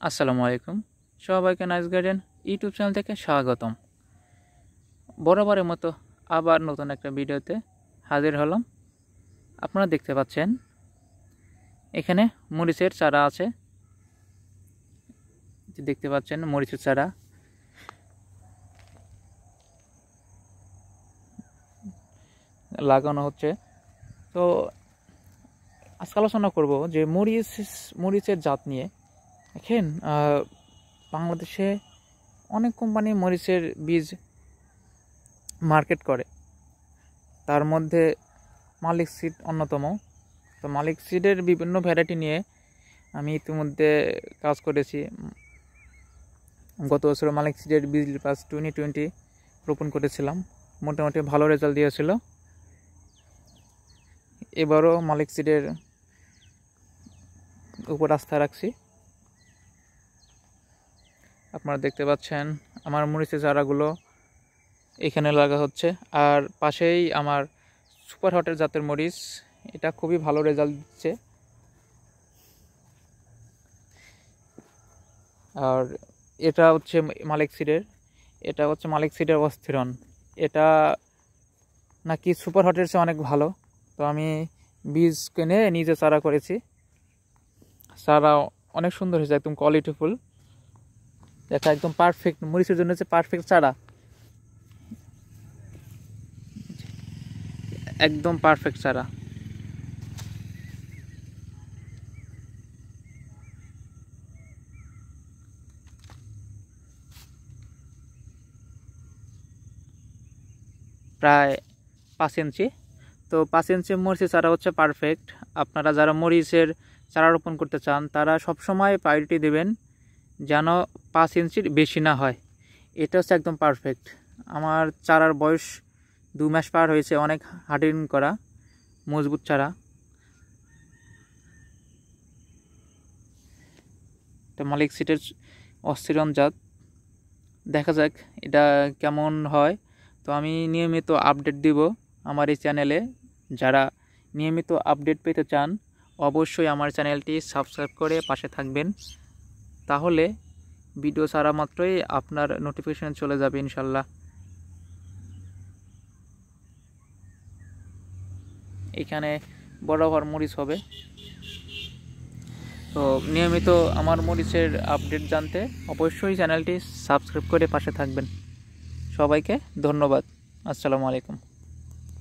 আসসালামু আলাইকুম। সবাইকে নাইস গার্ডেন ইউটিউব চ্যানেল থেকে স্বাগতম। বরাবরের মতো আবার নতুন একটা ভিডিওতে হাজির হলাম। আপনারা দেখতে পাচ্ছেন এখানে মরিচের চারা আছে, দেখতে পাচ্ছেন মরিচের চারা। লাগানো হচ্ছে। তো আজকে আলোচনা করব যে মরিচের জাত নিয়ে। দেখেন বাংলাদেশে অনেক কোম্পানি মরিচের বীজ মার্কেট করে, তার মধ্যে মালিক সিড অন্যতম। তো মালিক সিডের বিভিন্ন ভ্যারাইটি নিয়ে আমি ইতিমধ্যে কাজ করেছি। গত বছর মালিক সিডের বীজ 2020 রোপণ করেছিলাম, মোটামুটি ভালো রেজাল্ট দিয়েছিল। এবারও মালিক সিডের উপর আস্থা রাখছি। আপনারা দেখতে পাচ্ছেন আমার মরিচের চারাগুলো এখানে লাগা হচ্ছে, আর পাশেই আমার সুপার হটের জাতের মরিচ, এটা খুবই ভালো রেজাল্ট দিচ্ছে। আর এটা হচ্ছে মালিক সিডের অস্থিরন। এটা নাকি সুপার হটের চেয়ে অনেক ভালো। তো আমি বীজ কিনে নিজে চারা করেছি। চারা অনেক সুন্দর হয়েছে, একদম কোয়ালিটিফুল। দেখা একদম পারফেক্ট, মরিচের জন্য হচ্ছে পারফেক্ট চারা, একদম পারফেক্ট চারা। প্রায় 5 ইঞ্চি। তো 5 ইঞ্চি মরিচের চারা হচ্ছে পারফেক্ট। আপনারা যারা মরিচের চারা রোপণ করতে চান তারা সবসময় প্রায়োরিটি দেবেন যেন 5 ইঞ্চির বেশি না হয়। এটা হচ্ছে একদম পারফেক্ট। আমার চারার বয়স 2 মাস পার হয়েছে, অনেক হার্ডিং করা মজবুত চারা। এটা মালিক সিডের অস্থিরন জাত। দেখা যাক এটা কেমন হয়। তো আমি নিয়মিত আপডেট দিব আমার এই চ্যানেলে। যারা নিয়মিত আপডেট পেতে চান অবশ্যই আমার চ্যানেলটি সাবস্ক্রাইব করে পাশে থাকবেন, তাহলে ভিডিও ছাড়া মাত্রই আপনার নোটিফিকেশন চলে যাবে ইনশাল্লাহ। এখানে বরাবর মরিচ হবে। তো নিয়মিত আমার মরিচের আপডেট জানতে অবশ্যই চ্যানেলটি সাবস্ক্রাইব করে পাশে থাকবেন। সবাইকে ধন্যবাদ। আসসালামু আলাইকুম।